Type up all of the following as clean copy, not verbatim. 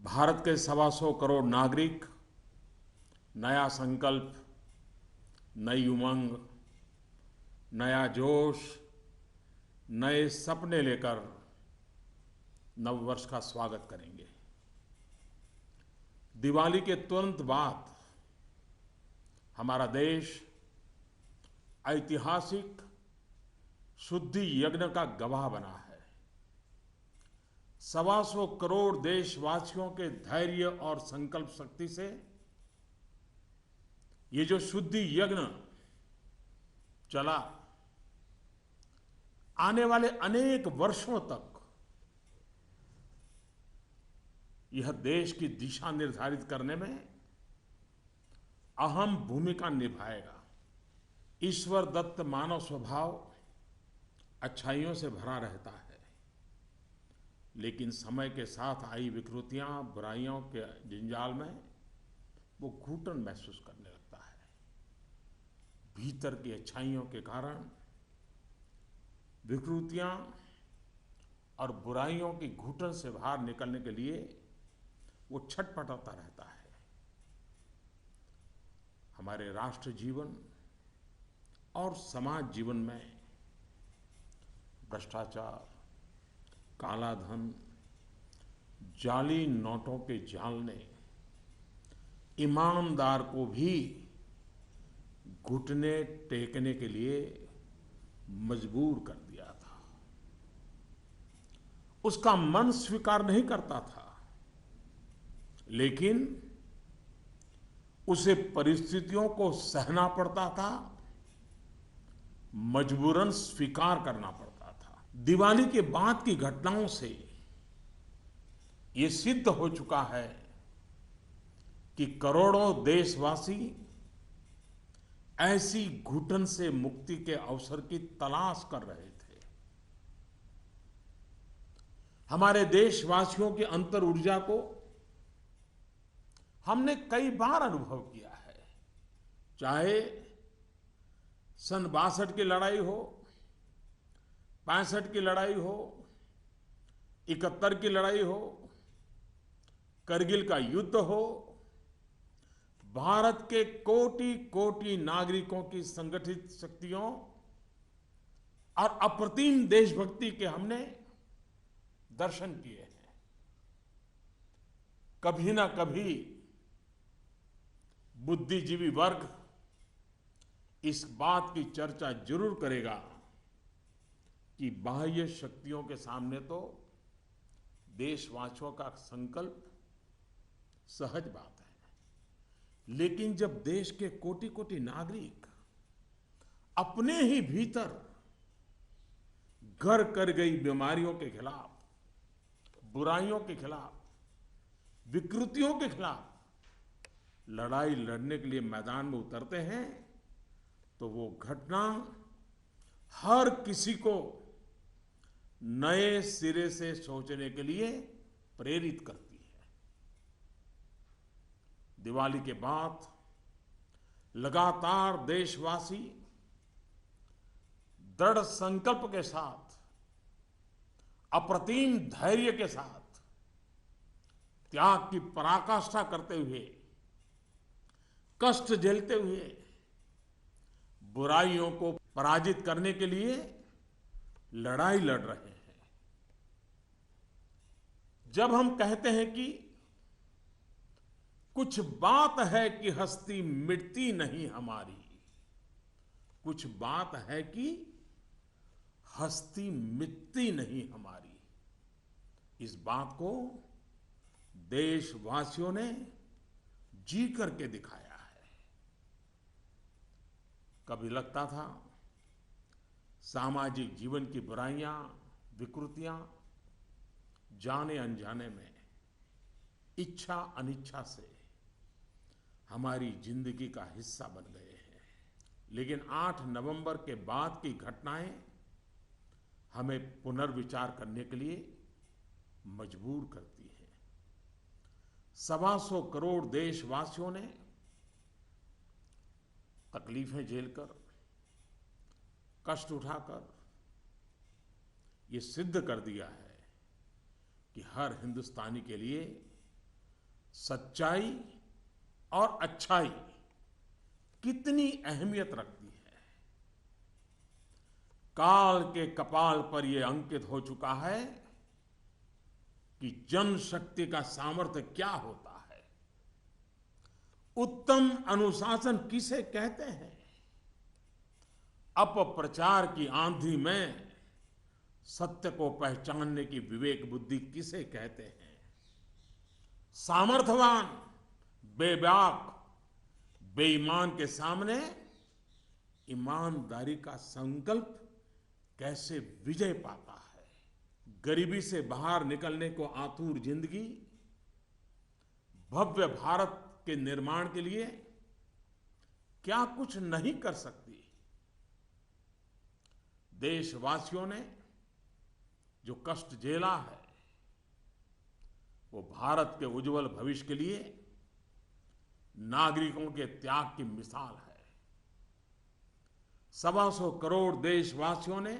भारत के 125 करोड़ नागरिक नया संकल्प, नई उमंग, नया जोश, नए सपने लेकर नववर्ष का स्वागत करेंगे। दिवाली के तुरंत बाद हमारा देश ऐतिहासिक शुद्धि यज्ञ का गवाह बना है। 125 करोड़ देशवासियों के धैर्य और संकल्प शक्ति से ये जो शुद्धि यज्ञ चला, आने वाले अनेक वर्षों तक यह देश की दिशा निर्धारित करने में अहम भूमिका निभाएगा। ईश्वर दत्त मानव स्वभाव अच्छाइयों से भरा रहता है, लेकिन समय के साथ आई विकृतियां, बुराइयों के जंजाल में वो घुटन महसूस करने लगता है। भीतर की अच्छाइयों के कारण विकृतियां और बुराइयों की घुटन से बाहर निकलने के लिए वो छटपटाता रहता है। हमारे राष्ट्र जीवन और समाज जीवन में भ्रष्टाचार, काला धन, जाली नोटों के जाल ने ईमानदार को भी घुटने टेकने के लिए मजबूर कर दिया था। उसका मन स्वीकार नहीं करता था, लेकिन उसे परिस्थितियों को सहना पड़ता था, मजबूरन स्वीकार करना पड़ता था। दिवाली के बाद की घटनाओं से ये सिद्ध हो चुका है कि करोड़ों देशवासी ऐसी घुटन से मुक्ति के अवसर की तलाश कर रहे थे। हमारे देशवासियों की अंतर ऊर्जा को हमने कई बार अनुभव किया है। चाहे सन 62 की लड़ाई हो, 65 की लड़ाई हो, 71 की लड़ाई हो, करगिल का युद्ध हो, भारत के कोटि कोटि नागरिकों की संगठित शक्तियों और अप्रतिम देशभक्ति के हमने दर्शन किए हैं। कभी ना कभी बुद्धिजीवी वर्ग इस बात की चर्चा जरूर करेगा कि बाह्य शक्तियों के सामने तो देशवासियों का संकल्प सहज बात है, लेकिन जब देश के कोटि कोटि नागरिक अपने ही भीतर घर कर गई बीमारियों के खिलाफ, बुराइयों के खिलाफ, विकृतियों के खिलाफ लड़ाई लड़ने के लिए मैदान में उतरते हैं, तो वो घटना हर किसी को नए सिरे से सोचने के लिए प्रेरित करती है। दिवाली के बाद लगातार देशवासी दृढ़ संकल्प के साथ, अप्रतिम धैर्य के साथ, त्याग की पराकाष्ठा करते हुए, कष्ट झेलते हुए बुराइयों को पराजित करने के लिए लड़ाई लड़ रहे हैं। जब हम कहते हैं कि कुछ बात है कि हस्ती मिटती नहीं हमारी, कुछ बात है कि हस्ती मिटती नहीं हमारी, इस बात को देशवासियों ने जी करके दिखाया है। कभी लगता था सामाजिक जीवन की बुराइयां, विकृतियां जाने अनजाने में, इच्छा अनिच्छा से हमारी जिंदगी का हिस्सा बन गए हैं। लेकिन 8 नवंबर के बाद की घटनाएं हमें पुनर्विचार करने के लिए मजबूर करती हैं। 125 करोड़ देशवासियों ने तकलीफें झेलकर, कष्ट उठाकर ये सिद्ध कर दिया है कि हर हिंदुस्तानी के लिए सच्चाई और अच्छाई कितनी अहमियत रखती है। काल के कपाल पर यह अंकित हो चुका है कि जनशक्ति का सामर्थ्य क्या होता है, उत्तम अनुशासन किसे कहते हैं, अपप्रचार की आंधी में सत्य को पहचानने की विवेक बुद्धि किसे कहते हैं, सामर्थ्यवान बेबाक बेईमान के सामने ईमानदारी का संकल्प कैसे विजय पाता है, गरीबी से बाहर निकलने को आतुर जिंदगी भव्य भारत के निर्माण के लिए क्या कुछ नहीं कर सकती। देशवासियों ने जो कष्ट झेला है वो भारत के उज्जवल भविष्य के लिए नागरिकों के त्याग की मिसाल है। 125 करोड़ देशवासियों ने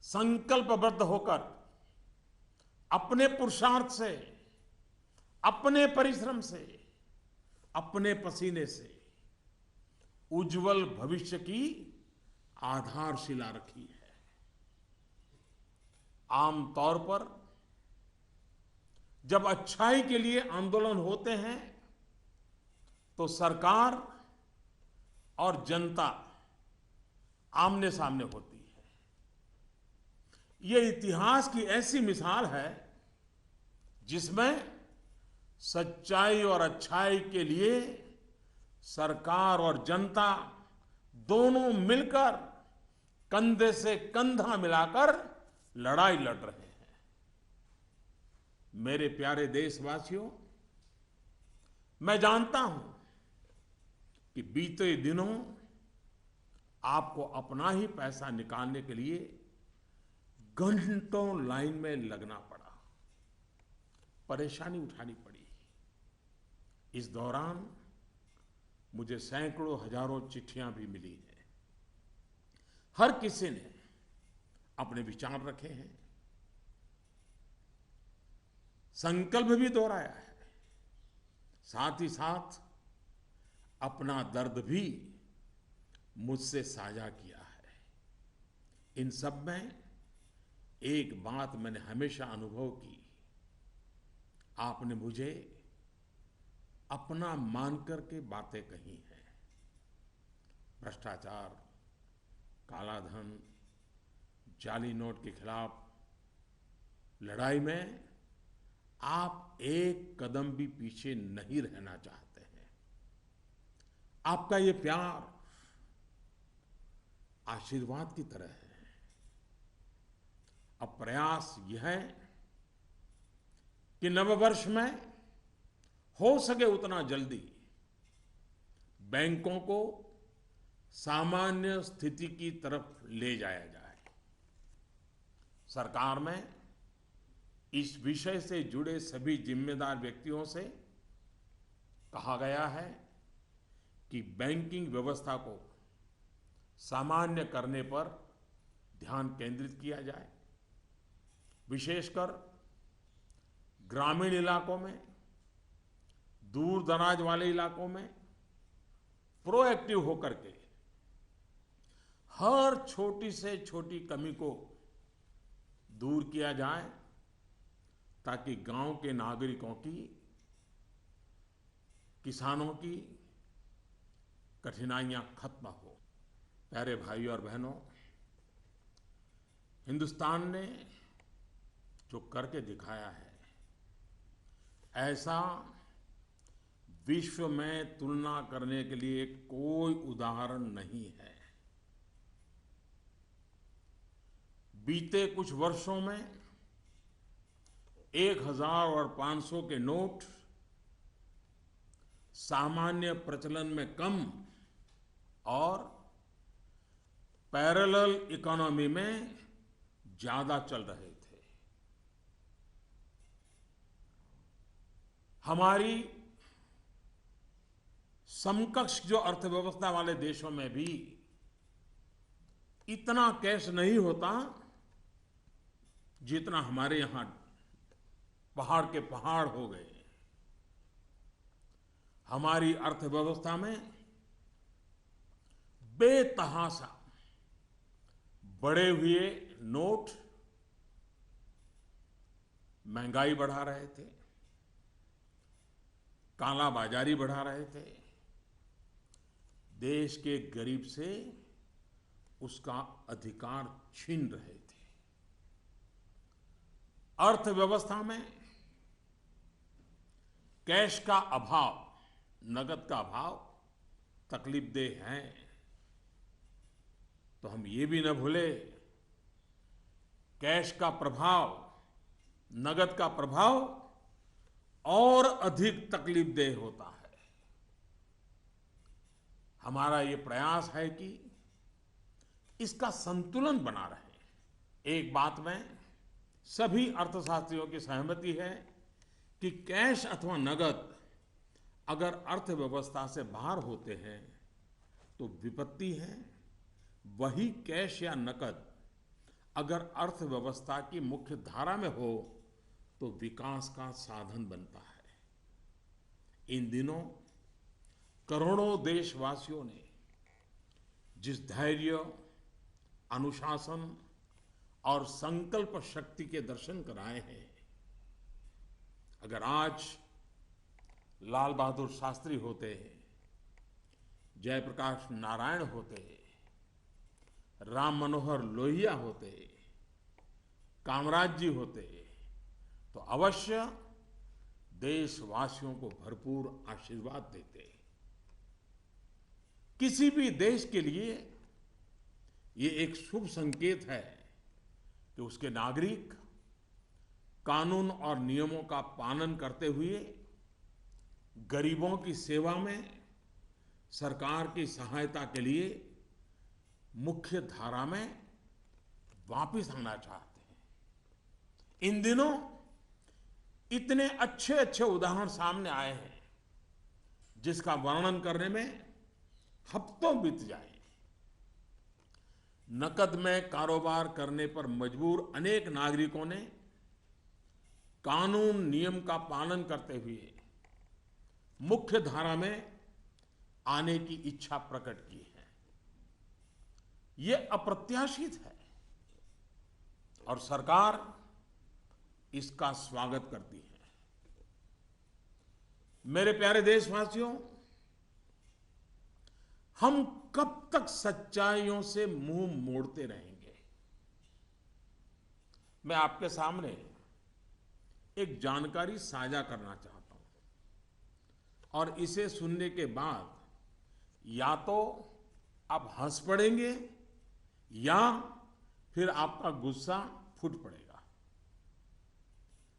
संकल्पबद्ध होकर अपने पुरुषार्थ से, अपने परिश्रम से, अपने पसीने से उज्जवल भविष्य की आधारशिला रखी है। आमतौर पर जब अच्छाई के लिए आंदोलन होते हैं तो सरकार और जनता आमने सामने होती है। यह इतिहास की ऐसी मिसाल है जिसमें सच्चाई और अच्छाई के लिए सरकार और जनता दोनों मिलकर कंधे से कंधा मिलाकर लड़ाई लड़ रहे हैं। मेरे प्यारे देशवासियों, मैं जानता हूं कि बीते दिनों आपको अपना ही पैसा निकालने के लिए घंटों लाइन में लगना पड़ा, परेशानी उठानी पड़ी। इस दौरान मुझे सैकड़ों हजारों चिट्ठियां भी मिली हैं। हर किसी ने अपने विचार रखे हैं, संकल्प भी दोहराया है, साथ ही साथ अपना दर्द भी मुझसे साझा किया है। इन सब में एक बात मैंने हमेशा अनुभव की, आपने मुझे अपना मानकर के बातें कही हैं। भ्रष्टाचार, कालाधन, जाली नोट के खिलाफ लड़ाई में आप एक कदम भी पीछे नहीं रहना चाहते हैं। आपका ये प्यार आशीर्वाद की तरह है। अब प्रयास यह है कि नववर्ष में हो सके उतना जल्दी बैंकों को सामान्य स्थिति की तरफ ले जाया जाए। सरकार में इस विषय से जुड़े सभी जिम्मेदार व्यक्तियों से कहा गया है कि बैंकिंग व्यवस्था को सामान्य करने पर ध्यान केंद्रित किया जाए। विशेषकर ग्रामीण इलाकों में, दूर दराज वाले इलाकों में प्रोएक्टिव होकर के हर छोटी से छोटी कमी को दूर किया जाए ताकि गांव के नागरिकों की, किसानों की कठिनाइयां खत्म हो। प्यारे भाइयों और बहनों, हिंदुस्तान ने जो करके दिखाया है ऐसा विश्व में तुलना करने के लिए कोई उदाहरण नहीं है। बीते कुछ वर्षों में 1000 और 500 के नोट सामान्य प्रचलन में कम और पैरेलल इकोनॉमी में ज्यादा चल रहे थे। हमारी समकक्ष जो अर्थव्यवस्था वाले देशों में भी इतना कैश नहीं होता जितना हमारे यहां पहाड़ के पहाड़ हो गए। हमारी अर्थव्यवस्था में बेतहाशा बढ़े हुए नोट महंगाई बढ़ा रहे थे, कालाबाजारी बढ़ा रहे थे, देश के गरीब से उसका अधिकार छीन रहे थे। अर्थव्यवस्था में कैश का अभाव, नगद का अभाव तकलीफदेह है। तो हम ये भी न भूले, कैश का प्रभाव, नगद का प्रभाव और अधिक तकलीफदेह होता है। हमारा ये प्रयास है कि इसका संतुलन बना रहे। एक बात में सभी अर्थशास्त्रियों की सहमति है कि कैश अथवा नगद अगर अर्थव्यवस्था से बाहर होते हैं तो विपत्ति है। वही कैश या नकद अगर अर्थव्यवस्था की मुख्य धारा में हो तो विकास का साधन बनता है। इन दिनों करोड़ों देशवासियों ने जिस धैर्य, अनुशासन और संकल्प शक्ति के दर्शन कराए हैं, अगर आज लाल बहादुर शास्त्री होते, जयप्रकाश नारायण होते, राम मनोहर लोहिया होते, कामराज जी होते, तो अवश्य देशवासियों को भरपूर आशीर्वाद देते। किसी भी देश के लिए ये एक शुभ संकेत है कि उसके नागरिक कानून और नियमों का पालन करते हुए गरीबों की सेवा में सरकार की सहायता के लिए मुख्य धारा में वापस आना चाहते हैं। इन दिनों इतने अच्छे अच्छे उदाहरण सामने आए हैं जिसका वर्णन करने में हफ्तों बीत जाए। नकद में कारोबार करने पर मजबूर अनेक नागरिकों ने कानून नियम का पालन करते हुए मुख्य धारा में आने की इच्छा प्रकट की है। यह अप्रत्याशित है और सरकार इसका स्वागत करती है। मेरे प्यारे देशवासियों, हम कब तक सच्चाइयों से मुंह मोड़ते रहेंगे? मैं आपके सामने एक जानकारी साझा करना चाहता हूं और इसे सुनने के बाद या तो आप हंस पड़ेंगे या फिर आपका गुस्सा फूट पड़ेगा।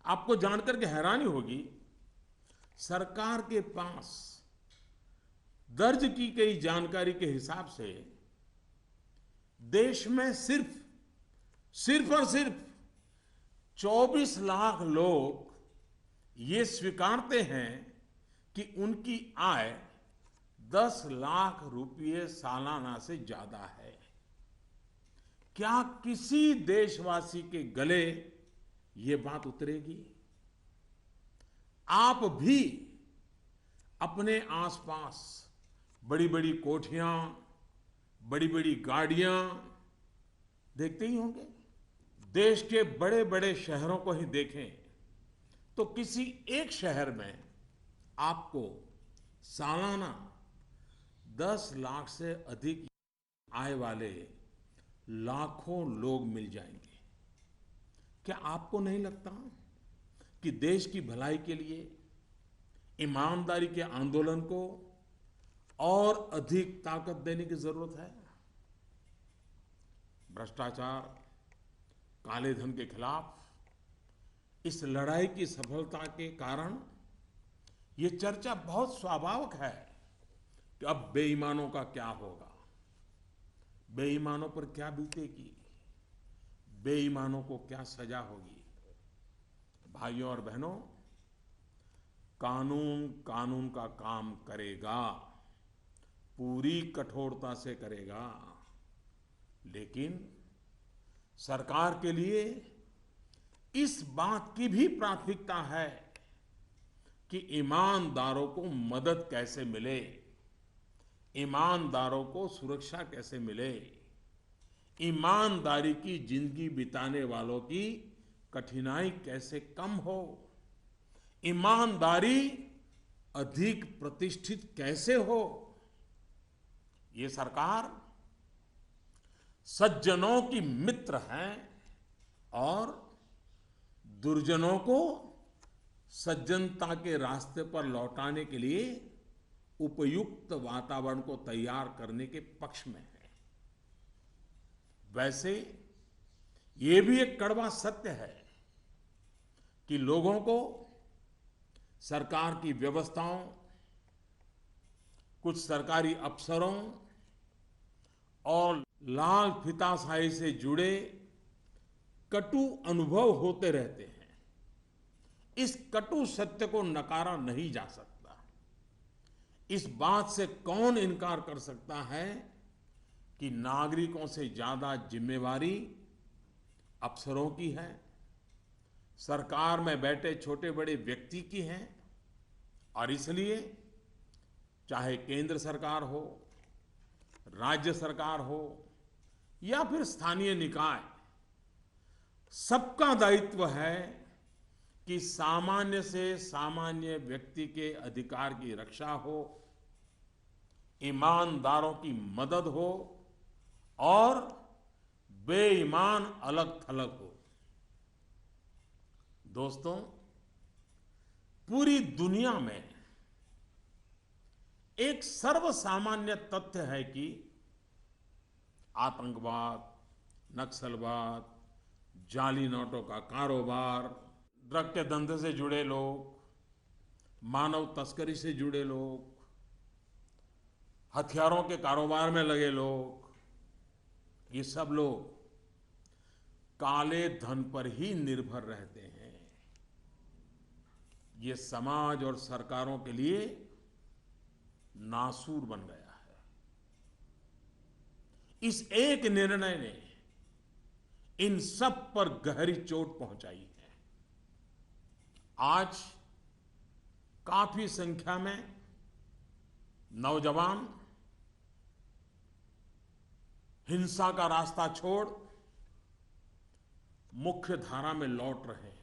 आपको जानकर के हैरानी होगी, सरकार के पास दर्ज की गई जानकारी के हिसाब से देश में सिर्फ और सिर्फ 24 लाख लोग ये स्वीकारते हैं कि उनकी आय 10 लाख रुपये सालाना से ज्यादा है। क्या किसी देशवासी के गले ये बात उतरेगी? आप भी अपने आसपास बड़ी बड़ी कोठियां, बड़ी बड़ी गाड़ियां देखते ही होंगे। देश के बड़े बड़े शहरों को ही देखें तो किसी एक शहर में आपको सालाना 10 लाख से अधिक आय वाले लाखों लोग मिल जाएंगे। क्या आपको नहीं लगता कि देश की भलाई के लिए ईमानदारी के आंदोलन को और अधिक ताकत देने की जरूरत है? भ्रष्टाचार, काले धन के खिलाफ इस लड़ाई की सफलता के कारण ये चर्चा बहुत स्वाभाविक है कि अब बेईमानों का क्या होगा, बेईमानों पर क्या बीतेगी, बेईमानों को क्या सजा होगी। भाइयों और बहनों, कानून कानून का काम करेगा, पूरी कठोरता से करेगा, लेकिन सरकार के लिए इस बात की भी प्राथमिकता है कि ईमानदारों को मदद कैसे मिले, ईमानदारों को सुरक्षा कैसे मिले, ईमानदारी की जिंदगी बिताने वालों की कठिनाई कैसे कम हो, ईमानदारी अधिक प्रतिष्ठित कैसे हो। ये सरकार सज्जनों की मित्र है और दुर्जनों को सज्जनता के रास्ते पर लौटाने के लिए उपयुक्त वातावरण को तैयार करने के पक्ष में है। वैसे ये भी एक कड़वा सत्य है कि लोगों को सरकार की व्यवस्थाओं, कुछ सरकारी अफसरों और लाल फीताशाही से जुड़े कटु अनुभव होते रहते हैं। इस कटु सत्य को नकारा नहीं जा सकता। इस बात से कौन इनकार कर सकता है कि नागरिकों से ज्यादा जिम्मेवारी अफसरों की है, सरकार में बैठे छोटे बड़े व्यक्ति की है। और इसलिए चाहे केंद्र सरकार हो, राज्य सरकार हो या फिर स्थानीय निकाय, सबका दायित्व है कि सामान्य से सामान्य व्यक्ति के अधिकार की रक्षा हो, ईमानदारों की मदद हो और बेईमान अलग थलग हो। दोस्तों, पूरी दुनिया में एक सर्वसामान्य तथ्य है कि आतंकवाद, नक्सलवाद, जाली नोटों का कारोबार, ड्रग के धंधे से जुड़े लोग, मानव तस्करी से जुड़े लोग, हथियारों के कारोबार में लगे लोग, ये सब लोग काले धन पर ही निर्भर रहते हैं। ये समाज और सरकारों के लिए नासूर बन गया है। इस एक निर्णय ने इन सब पर गहरी चोट पहुंचाई है। आज काफी संख्या में नौजवान हिंसा का रास्ता छोड़ मुख्य धारा में लौट रहे हैं।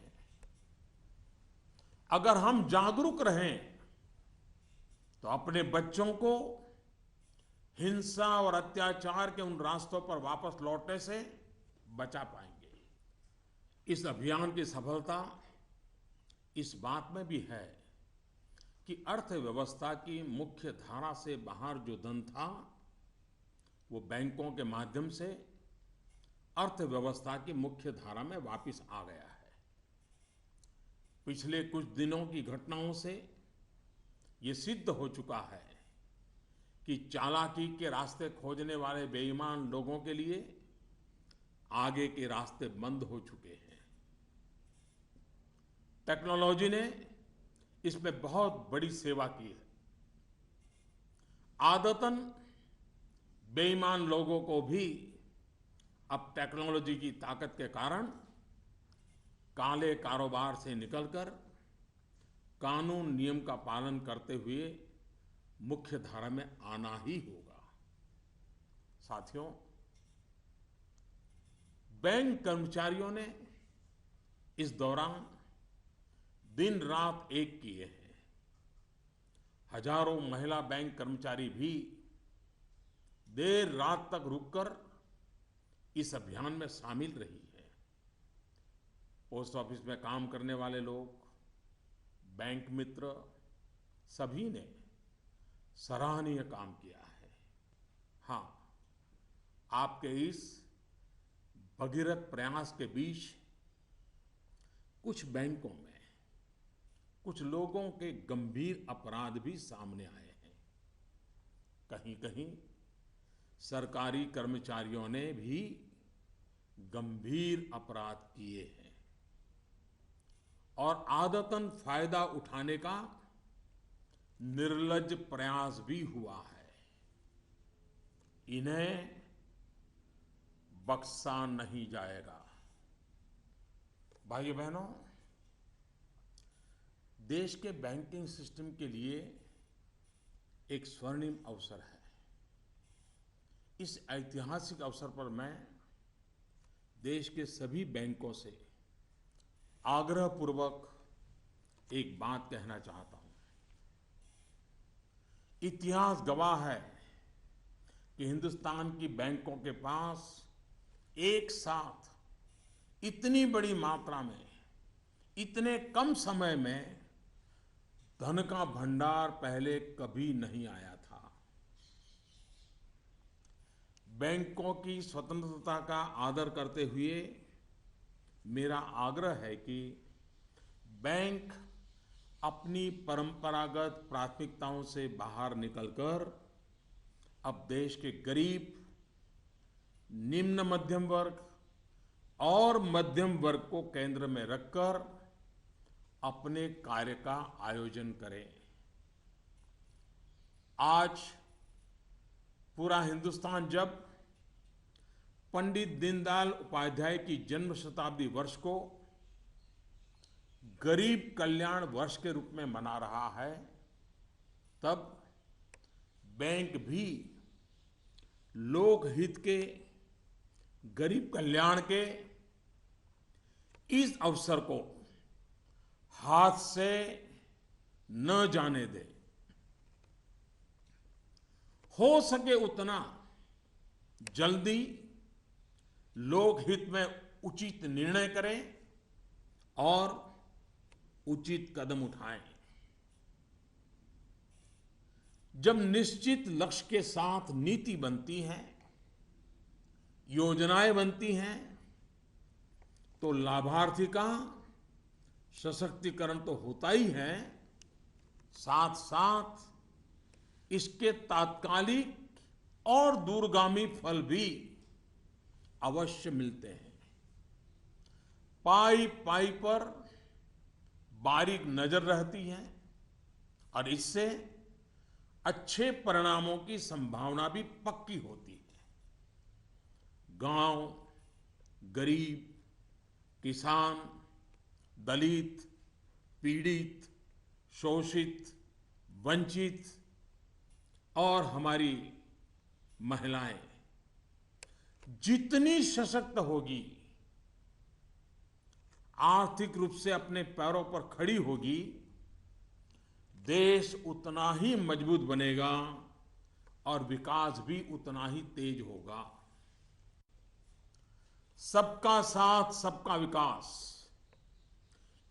अगर हम जागरूक रहें तो अपने बच्चों को हिंसा और अत्याचार के उन रास्तों पर वापस लौटने से बचा पाएंगे। इस अभियान की सफलता इस बात में भी है कि अर्थव्यवस्था की मुख्य धारा से बाहर जो धन था वो बैंकों के माध्यम से अर्थव्यवस्था की मुख्य धारा में वापस आ गया है। पिछले कुछ दिनों की घटनाओं से ये सिद्ध हो चुका है कि चालाकी के रास्ते खोजने वाले बेईमान लोगों के लिए आगे के रास्ते बंद हो चुके हैं। टेक्नोलॉजी ने इसमें बहुत बड़ी सेवा की है। आदतन बेईमान लोगों को भी अब टेक्नोलॉजी की ताकत के कारण काले कारोबार से निकलकर कानून नियम का पालन करते हुए मुख्य धारा में आना ही होगा। साथियों, बैंक कर्मचारियों ने इस दौरान दिन रात एक किए हैं। हजारों महिला बैंक कर्मचारी भी देर रात तक रुककर इस अभियान में शामिल रही है। पोस्ट ऑफिस में काम करने वाले लोग, बैंक मित्र, सभी ने सराहनीय काम किया है। हाँ, आपके इस भगीरथ प्रयास के बीच कुछ बैंकों में कुछ लोगों के गंभीर अपराध भी सामने आए हैं। कहीं कहीं सरकारी कर्मचारियों ने भी गंभीर अपराध किए हैं और आदतन फायदा उठाने का निर्लज्ज प्रयास भी हुआ है। इन्हें बख्शा नहीं जाएगा। भाइयों बहनों, देश के बैंकिंग सिस्टम के लिए एक स्वर्णिम अवसर है। इस ऐतिहासिक अवसर पर मैं देश के सभी बैंकों से आग्रहपूर्वक एक बात कहना चाहता हूं। इतिहास गवाह है कि हिंदुस्तान की बैंकों के पास एक साथ इतनी बड़ी मात्रा में इतने कम समय में धन का भंडार पहले कभी नहीं आया था। बैंकों की स्वतंत्रता का आदर करते हुए मेरा आग्रह है कि बैंक अपनी परंपरागत प्राथमिकताओं से बाहर निकलकर अब देश के गरीब, निम्न मध्यम वर्ग और मध्यम वर्ग को केंद्र में रखकर अपने कार्य का आयोजन करें। आज पूरा हिंदुस्तान जब पंडित दीनदयाल उपाध्याय की जन्म शताब्दी वर्ष को गरीब कल्याण वर्ष के रूप में मना रहा है, तब बैंक भी लोकहित के, गरीब कल्याण के इस अवसर को हाथ से न जाने दे। हो सके उतना जल्दी लोकहित में उचित निर्णय करें और उचित कदम उठाएं। जब निश्चित लक्ष्य के साथ नीति बनती है, योजनाएं बनती हैं, तो लाभार्थी का सशक्तिकरण तो होता ही है, साथ साथ इसके तात्कालिक और दूरगामी फल भी अवश्य मिलते हैं। पाई पाई पर बारीक नजर रहती है और इससे अच्छे परिणामों की संभावना भी पक्की होती है। गांव, गरीब, किसान, दलित, पीड़ित, शोषित, वंचित और हमारी महिलाएं जितनी सशक्त होगी, आर्थिक रूप से अपने पैरों पर खड़ी होगी, देश उतना ही मजबूत बनेगा और विकास भी उतना ही तेज होगा। सबका साथ, सबका विकास,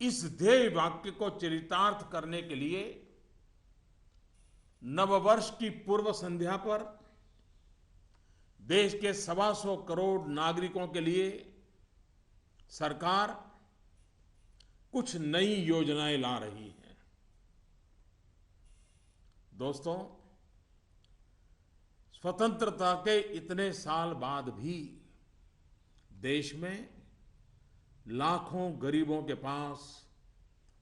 इस ध्येय वाक्य को चरितार्थ करने के लिए नववर्ष की पूर्व संध्या पर देश के 125 करोड़ नागरिकों के लिए सरकार कुछ नई योजनाएं ला रही है। दोस्तों, स्वतंत्रता के इतने साल बाद भी देश में लाखों गरीबों के पास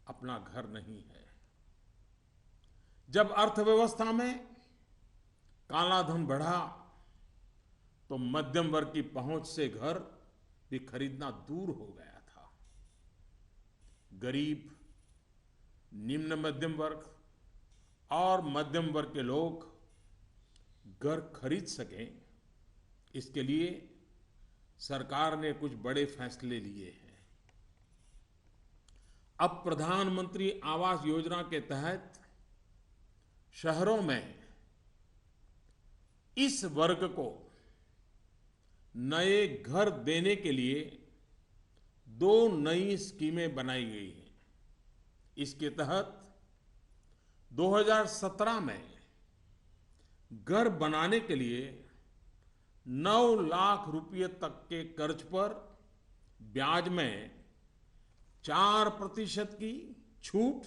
अपना घर नहीं है। जब अर्थव्यवस्था में काला धन बढ़ा, तो मध्यम वर्ग की पहुंच से घर भी खरीदना दूर हो गया था। गरीब, निम्न मध्यम वर्ग और मध्यम वर्ग के लोग घर खरीद सकें, इसके लिए सरकार ने कुछ बड़े फैसले लिए हैं। अब प्रधानमंत्री आवास योजना के तहत शहरों में इस वर्ग को नए घर देने के लिए 2 नई स्कीमें बनाई गई हैं। इसके तहत 2017 में घर बनाने के लिए 9 लाख रुपए तक के कर्ज पर ब्याज में 4% की छूट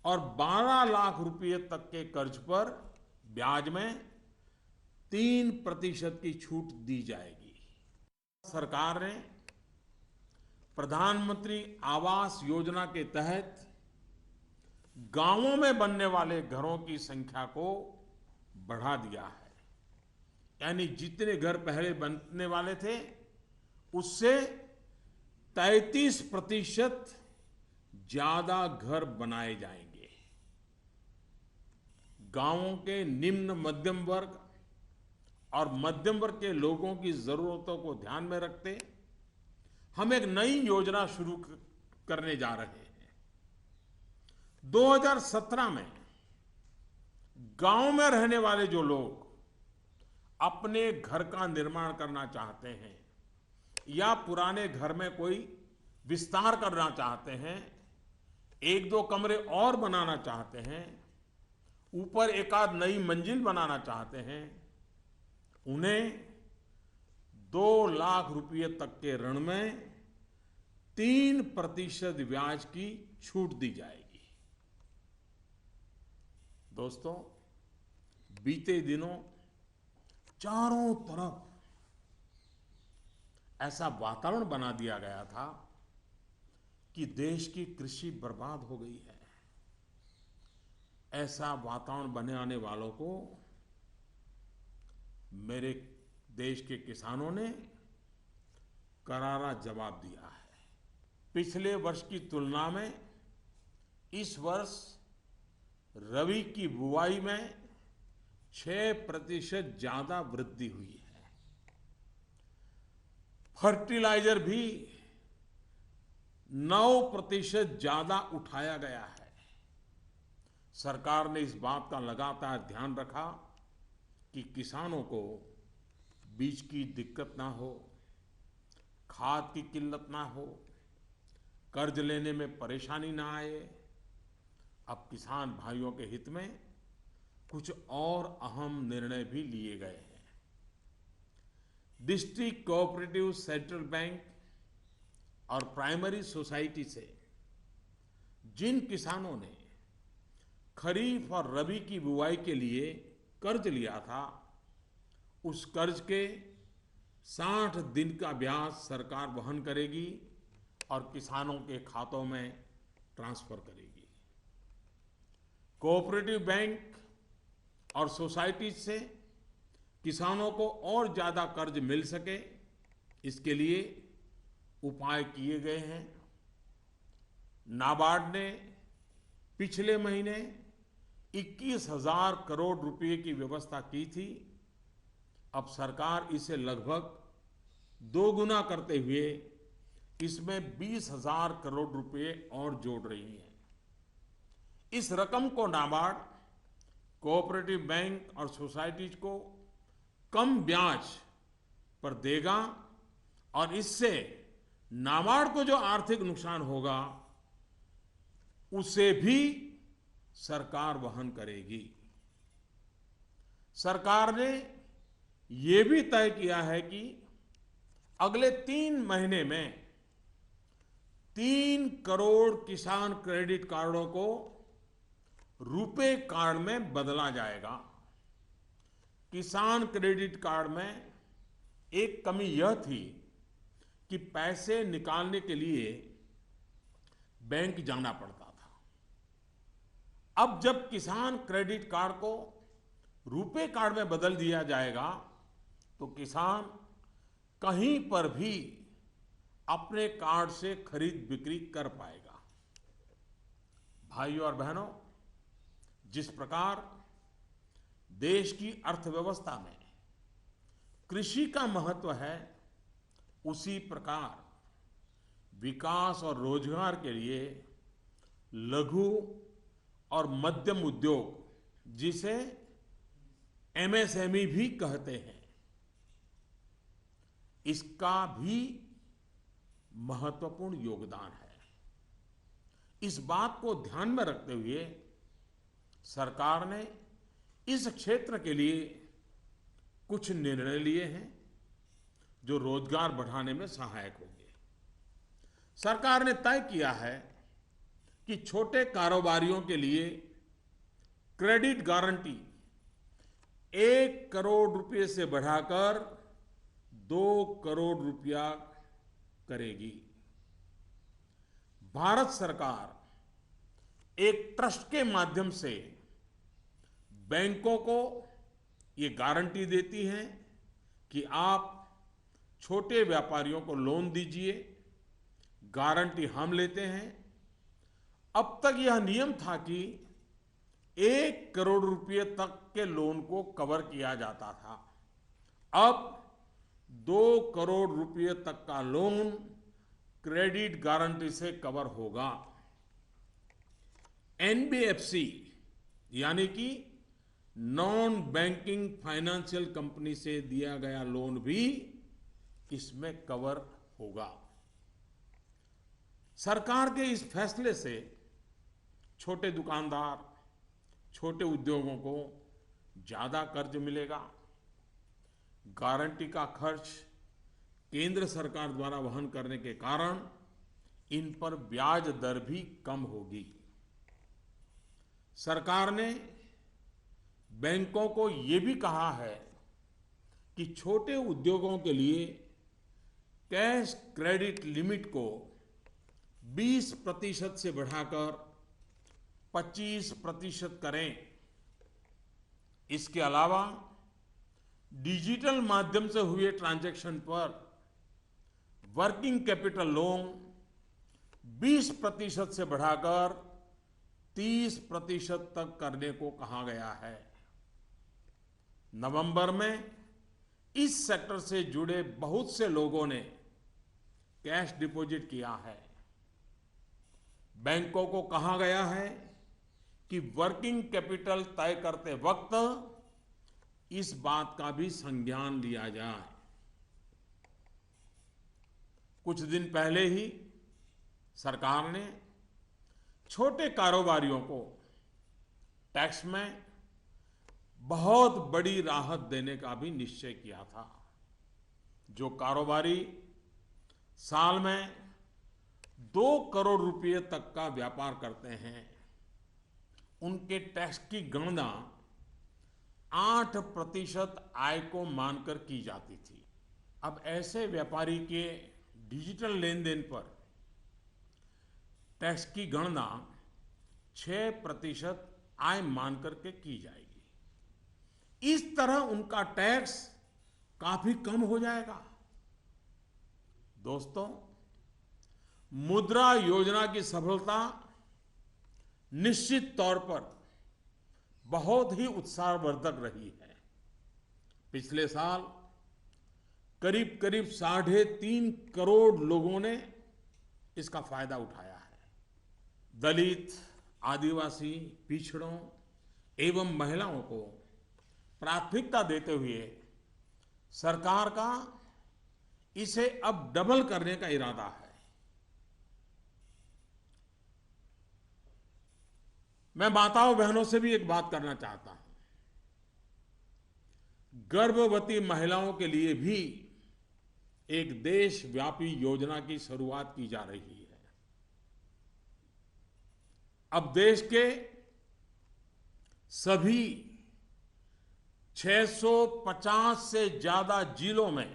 और 12 लाख रुपए तक के कर्ज पर ब्याज में 3% की छूट दी जाएगी। सरकार ने प्रधानमंत्री आवास योजना के तहत गांवों में बनने वाले घरों की संख्या को बढ़ा दिया है। यानी जितने घर पहले बनने वाले थे, उससे 33% ज्यादा घर बनाए जाएंगे। गांवों के निम्न मध्यम वर्ग और मध्यम वर्ग के लोगों की जरूरतों को ध्यान में रखते हम एक नई योजना शुरू करने जा रहे हैं। 2017 में गांव में रहने वाले जो लोग अपने घर का निर्माण करना चाहते हैं या पुराने घर में कोई विस्तार करना चाहते हैं, एक दो कमरे और बनाना चाहते हैं, ऊपर एक आध नई मंजिल बनाना चाहते हैं, उन्हें 2 लाख रुपए तक के ऋण में 3% ब्याज की छूट दी जाएगी। दोस्तों, बीते दिनों चारों तरफ ऐसा वातावरण बना दिया गया था कि देश की कृषि बर्बाद हो गई है। ऐसा वातावरण बनाने वालों को मेरे देश के किसानों ने करारा जवाब दिया है। पिछले वर्ष की तुलना में इस वर्ष रबी की बुआई में 6% ज्यादा वृद्धि हुई है। फर्टिलाइजर भी 9% ज्यादा उठाया गया है। सरकार ने इस बात का लगातार ध्यान रखा कि किसानों को बीज की दिक्कत ना हो, खाद की किल्लत ना हो, कर्ज लेने में परेशानी ना आए। अब किसान भाइयों के हित में कुछ और अहम निर्णय भी लिए गए हैं। डिस्ट्रिक्ट कोऑपरेटिव सेंट्रल बैंक और प्राइमरी सोसाइटी से जिन किसानों ने खरीफ और रबी की बुआई के लिए कर्ज लिया था, उस कर्ज के 60 दिन का ब्याज सरकार वहन करेगी और किसानों के खातों में ट्रांसफर करेगी। कोऑपरेटिव बैंक और सोसाइटी से किसानों को और ज्यादा कर्ज मिल सके, इसके लिए उपाय किए गए हैं। नाबार्ड ने पिछले महीने 21,000 करोड़ रुपए की व्यवस्था की थी। अब सरकार इसे लगभग 2 गुना करते हुए इसमें 20,000 करोड़ रुपए और जोड़ रही है। इस रकम को नाबार्ड कोऑपरेटिव बैंक और सोसाइटीज को कम ब्याज पर देगा और इससे नाबार्ड को जो आर्थिक नुकसान होगा उसे भी सरकार वहन करेगी। सरकार ने यह भी तय किया है कि अगले 3 महीने में 3 करोड़ किसान क्रेडिट कार्डों को रुपे कार्ड में बदला जाएगा। किसान क्रेडिट कार्ड में एक कमी यह थी कि पैसे निकालने के लिए बैंक जाना पड़ता था। अब जब किसान क्रेडिट कार्ड को रुपे कार्ड में बदल दिया जाएगा तो किसान कहीं पर भी अपने कार्ड से खरीद बिक्री कर पाएगा। भाइयों और बहनों, जिस प्रकार देश की अर्थव्यवस्था में कृषि का महत्व है, उसी प्रकार विकास और रोजगार के लिए लघु और मध्यम उद्योग, जिसे एमएसएमई भी कहते हैं, इसका भी महत्वपूर्ण योगदान है। इस बात को ध्यान में रखते हुए सरकार ने इस क्षेत्र के लिए कुछ निर्णय लिए हैं जो रोजगार बढ़ाने में सहायक होंगे। सरकार ने तय किया है कि छोटे कारोबारियों के लिए क्रेडिट गारंटी 1 करोड़ रुपए से बढ़ाकर 2 करोड़ रुपया करेगी। भारत सरकार एक ट्रस्ट के माध्यम से बैंकों को ये गारंटी देती है कि आप छोटे व्यापारियों को लोन दीजिए, गारंटी हम लेते हैं अब तक यह नियम था कि 1 करोड़ रुपए तक के लोन को कवर किया जाता था। अब 2 करोड़ रुपए तक का लोन क्रेडिट गारंटी से कवर होगा। एनबीएफसी यानी कि नॉन बैंकिंग फाइनेंशियल कंपनी से दिया गया लोन भी इसमें कवर होगा। सरकार के इस फैसले से छोटे दुकानदार, छोटे उद्योगों को ज्यादा कर्ज मिलेगा। गारंटी का खर्च केंद्र सरकार द्वारा वहन करने के कारण इन पर ब्याज दर भी कम होगी। सरकार ने बैंकों को ये भी कहा है कि छोटे उद्योगों के लिए कैश क्रेडिट लिमिट को 20% से बढ़ाकर 25% करें। इसके अलावा डिजिटल माध्यम से हुए ट्रांजैक्शन पर वर्किंग कैपिटल लोन 20% से बढ़ाकर 30% तक करने को कहा गया है। नवंबर में इस सेक्टर से जुड़े बहुत से लोगों ने कैश डिपॉजिट किया है। बैंकों को कहा गया है कि वर्किंग कैपिटल तय करते वक्त इस बात का भी संज्ञान लिया जाए। कुछ दिन पहले ही सरकार ने छोटे कारोबारियों को टैक्स में बहुत बड़ी राहत देने का भी निश्चय किया था। जो कारोबारी साल में 2 करोड़ रुपए तक का व्यापार करते हैं, उनके टैक्स की गणना 8% आय को मानकर की जाती थी। अब ऐसे व्यापारी के डिजिटल लेन देन पर टैक्स की गणना 6% आय मानकर के की जाएगी। इस तरह उनका टैक्स काफी कम हो जाएगा। दोस्तों, मुद्रा योजना की सफलता निश्चित तौर पर बहुत ही उत्साहवर्धक रही है। पिछले साल करीब करीब 3.5 करोड़ लोगों ने इसका फायदा उठाया है। दलित, आदिवासी, पिछड़ों एवं महिलाओं को प्राथमिकता देते हुए सरकार का इसे अब डबल करने का इरादा है। मैं माताओं बहनों से भी एक बात करना चाहता हूं। गर्भवती महिलाओं के लिए भी एक देशव्यापी योजना की शुरुआत की जा रही है। अब देश के सभी 650 से ज्यादा जिलों में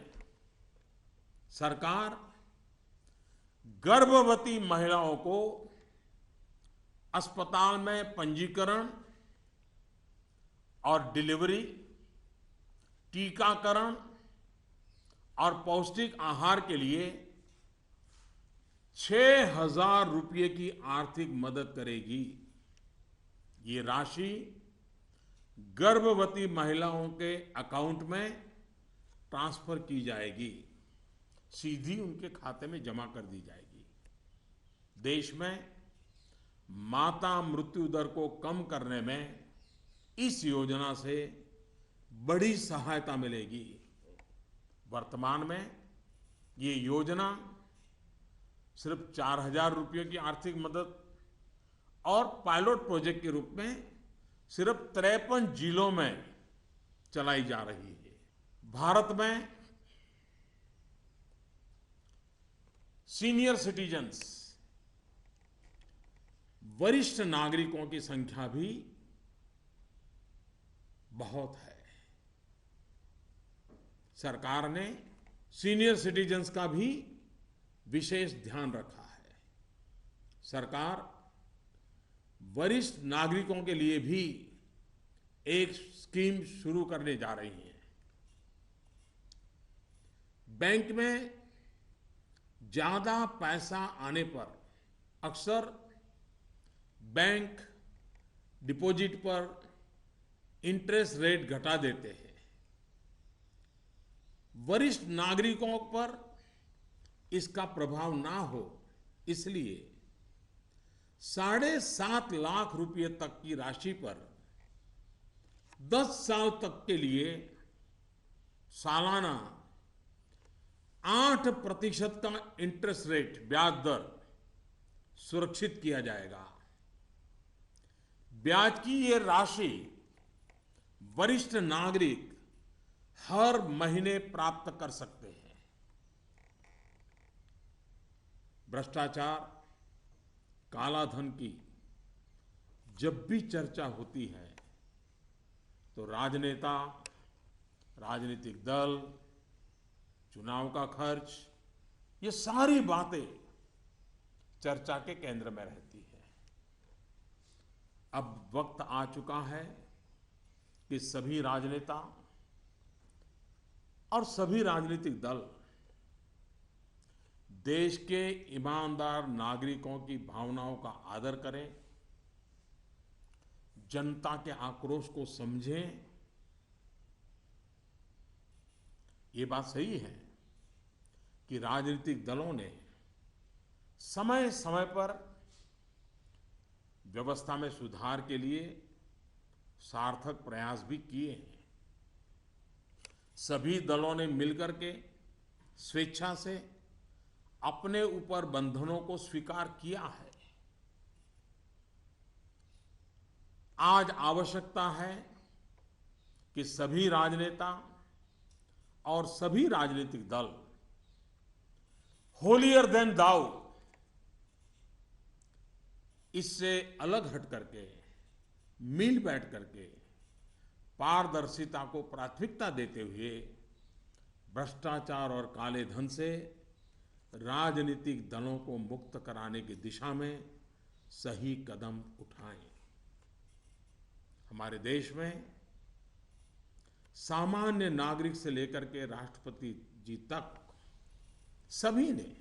सरकार गर्भवती महिलाओं को अस्पताल में पंजीकरण और डिलीवरी, टीकाकरण और पौष्टिक आहार के लिए 6,000 रुपये की आर्थिक मदद करेगी। ये राशि गर्भवती महिलाओं के अकाउंट में ट्रांसफर की जाएगी, सीधी उनके खाते में जमा कर दी जाएगी। देश में माता मृत्यु दर को कम करने में इस योजना से बड़ी सहायता मिलेगी। वर्तमान में ये योजना सिर्फ 4,000 रुपये की आर्थिक मदद और पायलट प्रोजेक्ट के रूप में सिर्फ 53 जिलों में चलाई जा रही है। भारत में सीनियर सिटीजन्स, वरिष्ठ नागरिकों की संख्या भी बहुत है। सरकार ने सीनियर सिटीजन्स का भी विशेष ध्यान रखा है। सरकार वरिष्ठ नागरिकों के लिए भी एक स्कीम शुरू करने जा रही है। बैंक में ज्यादा पैसा आने पर अक्सर बैंक डिपॉजिट पर इंटरेस्ट रेट घटा देते हैं। वरिष्ठ नागरिकों पर इसका प्रभाव ना हो इसलिए 7.5 लाख रुपए तक की राशि पर 10 साल तक के लिए सालाना 8% का इंटरेस्ट रेट ब्याज दर सुरक्षित किया जाएगा। ब्याज की ये राशि वरिष्ठ नागरिक हर महीने प्राप्त कर सकते हैं। भ्रष्टाचार, काला धन की जब भी चर्चा होती है तो राजनेता, राजनीतिक दल, चुनाव का खर्च, ये सारी बातें चर्चा के केंद्र में रहती है। अब वक्त आ चुका है कि सभी राजनेता और सभी राजनीतिक दल देश के ईमानदार नागरिकों की भावनाओं का आदर करें, जनता के आक्रोश को समझें। ये बात सही है कि राजनीतिक दलों ने समय समय पर व्यवस्था में सुधार के लिए सार्थक प्रयास भी किए हैं। सभी दलों ने मिलकर के स्वेच्छा से अपने ऊपर बंधनों को स्वीकार किया है। आज आवश्यकता है कि सभी राजनेता और सभी राजनीतिक दल होलियर देन दाऊ इससे अलग हट करके, मिल बैठ करके पारदर्शिता को प्राथमिकता देते हुए भ्रष्टाचार और काले धन से राजनीतिक दलों को मुक्त कराने की दिशा में सही कदम उठाएं। हमारे देश में सामान्य नागरिक से लेकर के राष्ट्रपति जी तक सभी ने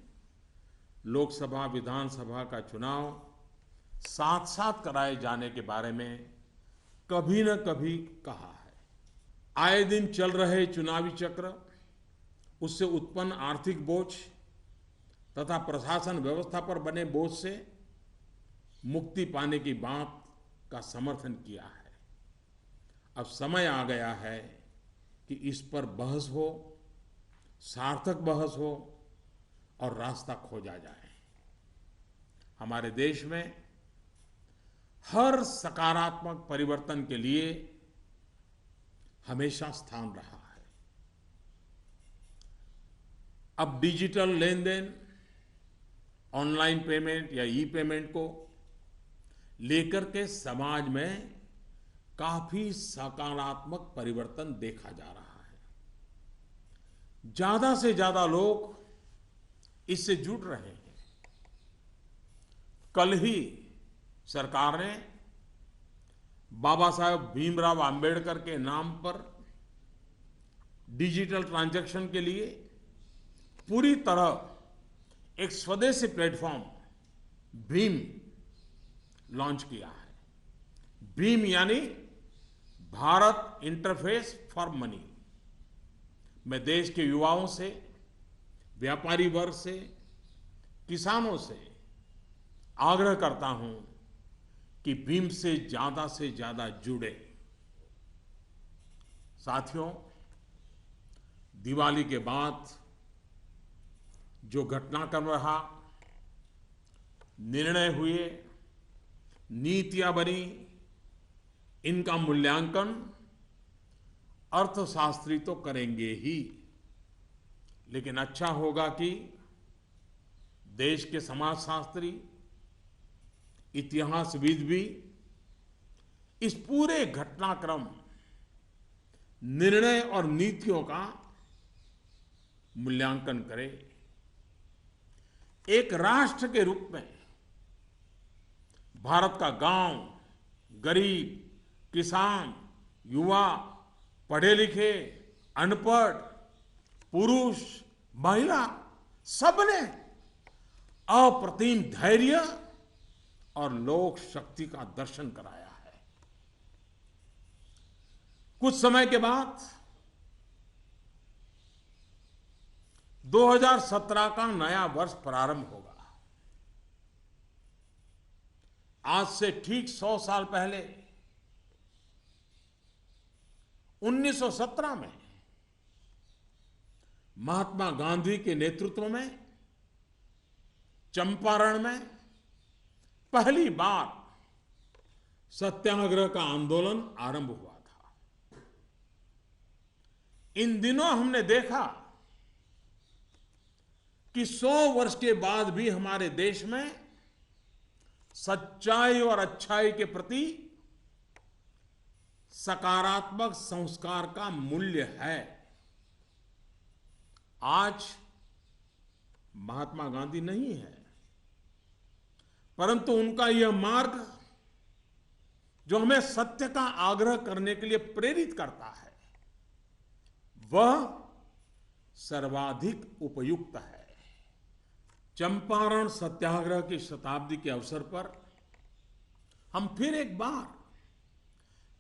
लोकसभा, विधानसभा का चुनाव साथ साथ कराए जाने के बारे में कभी न कभी कहा है। आए दिन चल रहे चुनावी चक्र, उससे उत्पन्न आर्थिक बोझ तथा प्रशासन व्यवस्था पर बने बोझ से मुक्ति पाने की बात का समर्थन किया है। अब समय आ गया है कि इस पर बहस हो, सार्थक बहस हो और रास्ता खोजा जाए। हमारे देश में हर सकारात्मक परिवर्तन के लिए हमेशा स्थान रहा है। अब डिजिटल लेन देन, ऑनलाइन पेमेंट या ई पेमेंट को लेकर के समाज में काफी सकारात्मक परिवर्तन देखा जा रहा है। ज्यादा से ज्यादा लोग इससे जुड़ रहे हैं। कल ही सरकार ने बाबा साहेब भीमराव अंबेडकर के नाम पर डिजिटल ट्रांजैक्शन के लिए पूरी तरह एक स्वदेशी प्लेटफॉर्म भीम लॉन्च किया है। भीम यानी भारत इंटरफेस फॉर मनी। मैं देश के युवाओं से, व्यापारी वर्ग से, किसानों से आग्रह करता हूं कि भीम से ज्यादा जुड़े। साथियों, दिवाली के बाद जो घटनाक्रम रहा, निर्णय हुए, नीतियां बनी, इनका मूल्यांकन अर्थशास्त्री तो करेंगे ही, लेकिन अच्छा होगा कि देश के समाजशास्त्री, इतिहासविद भी इस पूरे घटनाक्रम, निर्णय और नीतियों का मूल्यांकन करें। एक राष्ट्र के रूप में भारत का गांव, गरीब, किसान, युवा, पढ़े लिखे, अनपढ़, पुरुष, महिला, सबने अप्रतिम धैर्य और लोक शक्ति का दर्शन कराया है। कुछ समय के बाद 2017 का नया वर्ष प्रारंभ होगा। आज से ठीक 100 साल पहले 1917 में महात्मा गांधी के नेतृत्व में चंपारण में पहली बार सत्याग्रह का आंदोलन आरंभ हुआ था। इन दिनों हमने देखा कि 100 वर्ष के बाद भी हमारे देश में सच्चाई और अच्छाई के प्रति सकारात्मक संस्कार का मूल्य है। आज महात्मा गांधी नहीं है, परंतु उनका यह मार्ग जो हमें सत्य का आग्रह करने के लिए प्रेरित करता है, वह सर्वाधिक उपयुक्त है। चंपारण सत्याग्रह की शताब्दी के अवसर पर हम फिर एक बार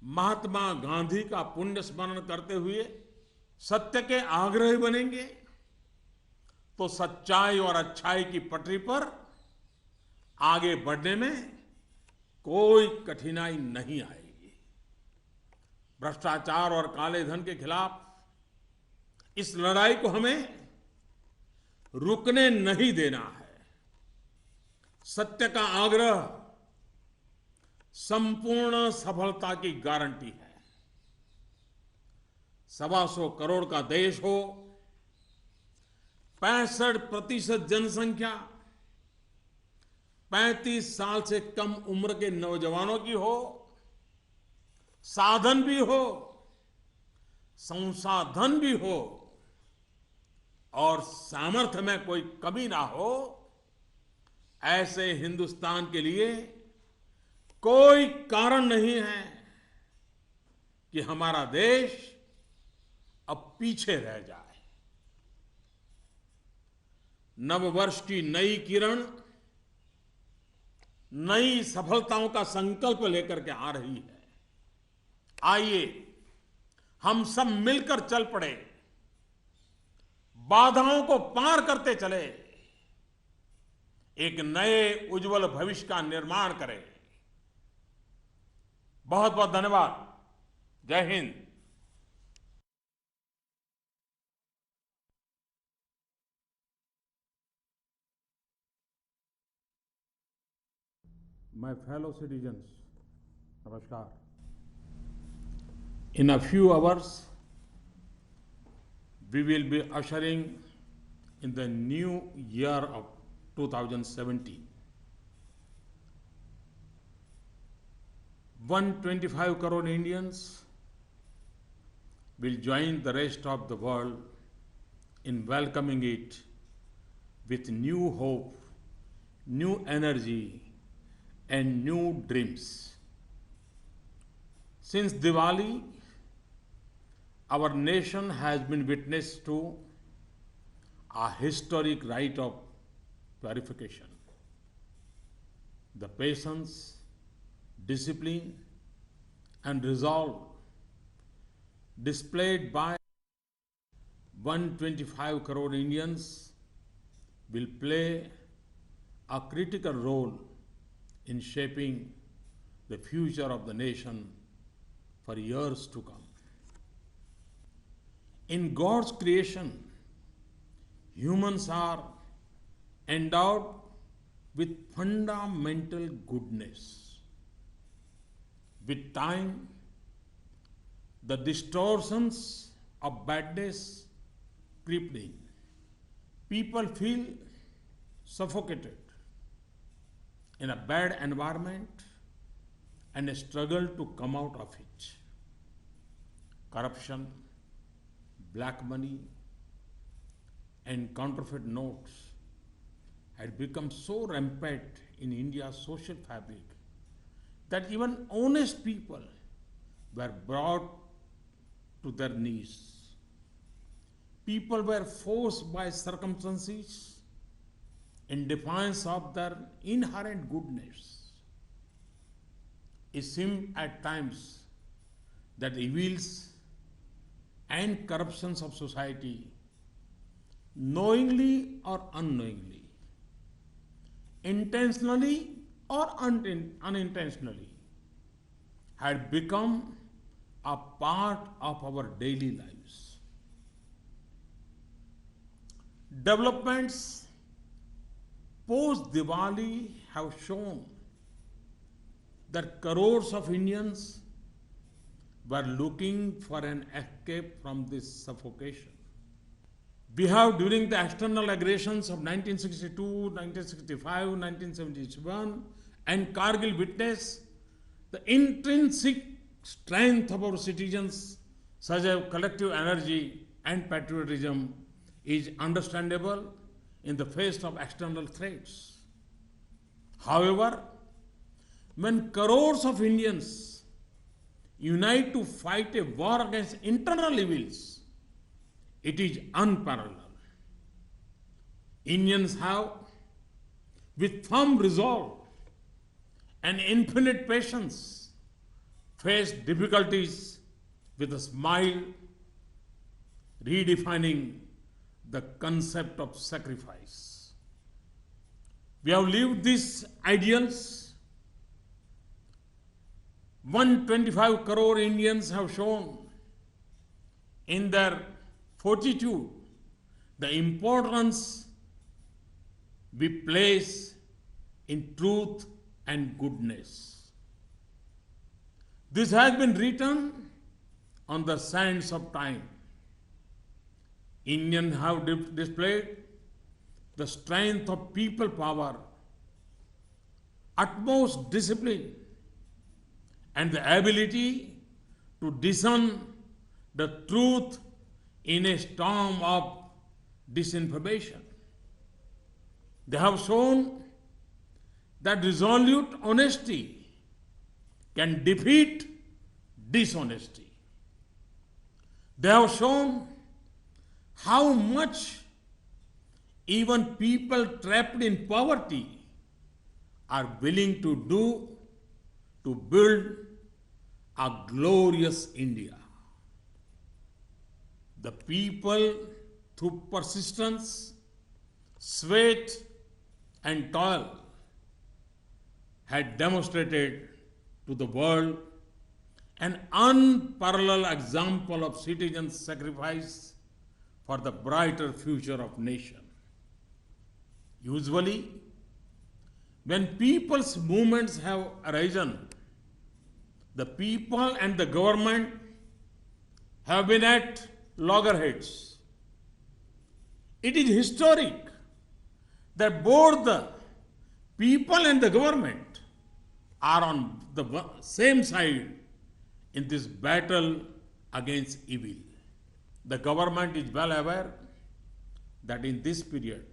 महात्मा गांधी का पुण्य स्मरण करते हुए सत्य के आग्रही बनेंगे तो सच्चाई और अच्छाई की पटरी पर आगे बढ़ने में कोई कठिनाई नहीं आएगी। भ्रष्टाचार और काले धन के खिलाफ इस लड़ाई को हमें रुकने नहीं देना है। सत्य का आग्रह संपूर्ण सफलता की गारंटी है। 125 करोड़ का देश हो, 65% जनसंख्या 35 साल से कम उम्र के नौजवानों की हो, साधन भी हो, संसाधन भी हो और सामर्थ्य में कोई कमी ना हो, ऐसे हिंदुस्तान के लिए कोई कारण नहीं है कि हमारा देश अब पीछे रह जाए। नववर्ष की नई किरण नई सफलताओं का संकल्प लेकर के आ रही है। आइए हम सब मिलकर चल पड़े, बाधाओं को पार करते चले, एक नए उज्जवल भविष्य का निर्माण करें। बहुत बहुत धन्यवाद। जय Hind. My fellow citizens, namaskar. In a few hours, we will be ushering in the new year of 2017. 125 crore Indians will join the rest of the world in welcoming it with new hope, new energy, and new dreams. Since Diwali, our nation has been witness to a historic rite of purification. The patience, discipline, and resolve displayed by 125 crore Indians will play a critical role in shaping the future of the nation for years to come. In God's creation, humans are endowed with fundamental goodness. With time, the distortions of badness creep in. People feel suffocated in a bad environment and struggle to come out of it. Corruption, black money, and counterfeit notes had become so rampant in India's social fabric that even honest people were brought to their knees. People were forced by circumstances in defiance of their inherent goodness it seems at times that evils and corruptions of society, knowingly or unknowingly, intentionally or unintentionally, had become a part of our daily lives. Developments post Diwali have shown that crores of Indians were looking for an escape from this suffocation. We have, during the external aggressions of 1962, 1965, 1977, and Kargil, witnessed the intrinsic strength of our citizens, such as collective energy and patriotism, is understandable in the face of external threats. However, when crores of Indians unite to fight a war against internal evils, it is unparalleled. Indians have, with firm resolve and infinite patience, faced difficulties with a smile, redefining the concept of sacrifice. We have lived these ideals. 125 crore Indians have shown in their fortitude the importance we place in truth and goodness. This has been written on the sands of time. Indians have displayed the strength of people power, utmost discipline, and the ability to discern the truth in a storm of disinformation. They have shown that resolute honesty can defeat dishonesty. They have shown how much even people trapped in poverty are willing to do to build a glorious India. The people, through persistence, sweat, and toil, had demonstrated to the world an unparalleled example of citizens' sacrifice for the brighter future of nation. Usually, when people's movements have arisen, the people and the government have been at loggerheads. It is historic that both the people and the government are on the same side in this battle against evil. The government is well aware that in this period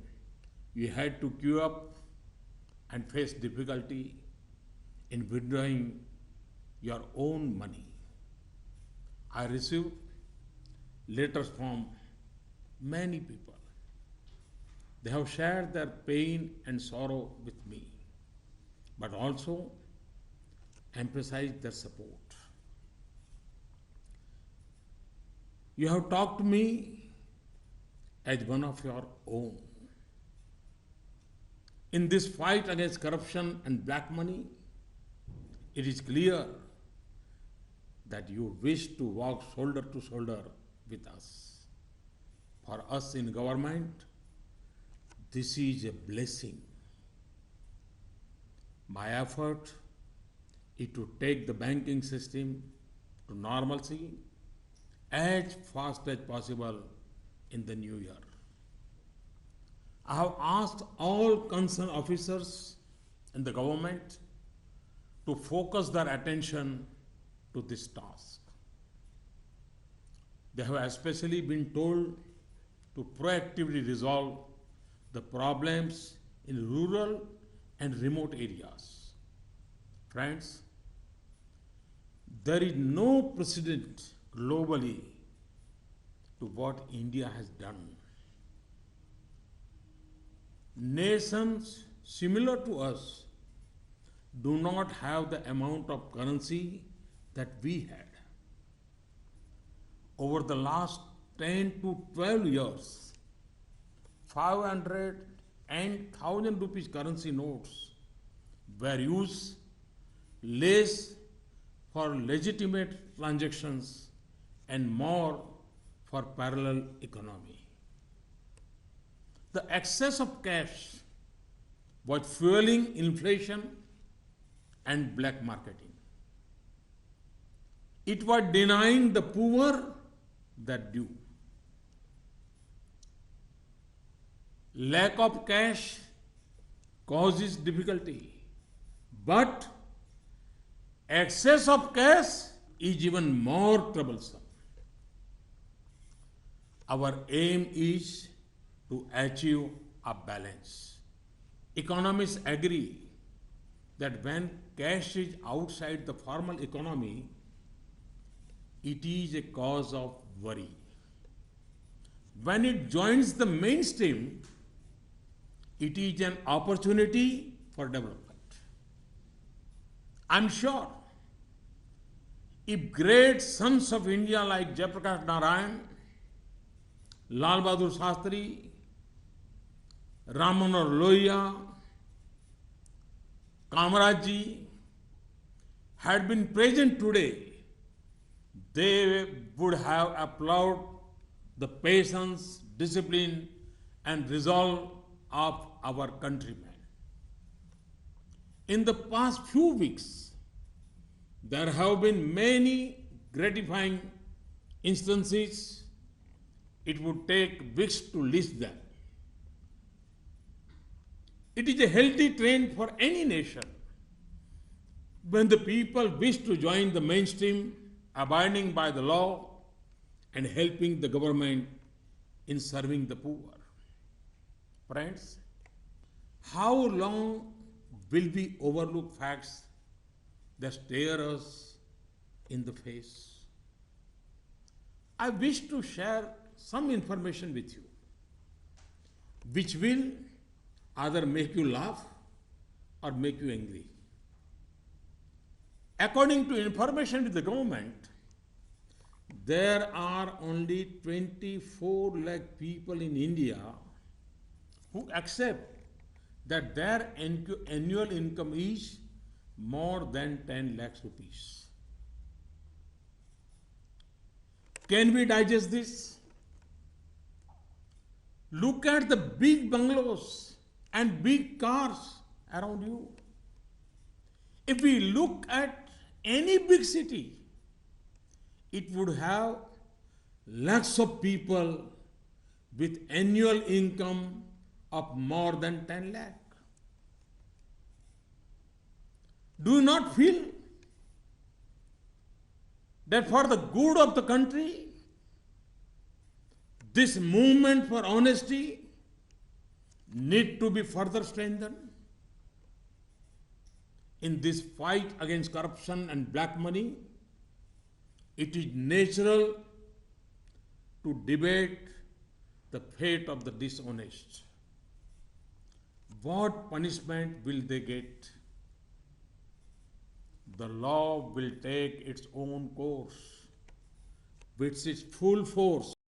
you had to queue up and face difficulty in withdrawing your own money. I received letters from many people. They have shared their pain and sorrow with me, but also emphasized their support. You have talked to me as one of your own. In this fight against corruption and black money, it is clear that you wish to walk shoulder to shoulder with us. For us in government, this is a blessing. My effort is to take the banking system to normalcy as fast as possible in the new year. I have asked all concerned officers in the government to focus their attention to this task. They have especially been told to proactively resolve the problems in rural and remote areas. Friends, there is no precedent globally to what India has done. Nations similar to us do not have the amount of currency that we had. Over the last 10 to 12 years, 500 and 1000 rupees currency notes were used less for legitimate transactions and more for parallel economy. The excess of cash was fueling inflation and black marketing. It was denying the poor their due. Lack of cash causes difficulty, but excess of cash is even more troublesome. Our aim is to achieve a balance. Economists agree that when cash is outside the formal economy, it is a cause of worry. When it joins the mainstream, it is an opportunity for development. I'm sure if great sons of India like Jayaprakash Narayan, Lal Bahadur Shastri, Ram Manohar Lohia, Kamaraj ji had been present today, they would have applauded the patience, discipline, and resolve of our countrymen. In the past few weeks, there have been many gratifying instances. It would take weeks to list them. It is a healthy trend for any nation when the people wish to join the mainstream, abiding by the law and helping the government in serving the poor. Friends, how long will we overlook facts that stare us in the face? I wish to share some information with you which will either make you laugh or make you angry. According to information with the government, there are only 24 lakh people in India who accept that their annual income is more than 10 lakhs rupees. Can we digest this? Look at the big bungalows and big cars around you. If we look at any big city, it would have lakhs of people with annual income of more than 10 lakh. Do you not feel that for the good of the country, this movement for honesty need to be further strengthened? In this fight against corruption and black money, it is natural to debate the fate of the dishonest. What punishment will they get? The law will take its own course with its full force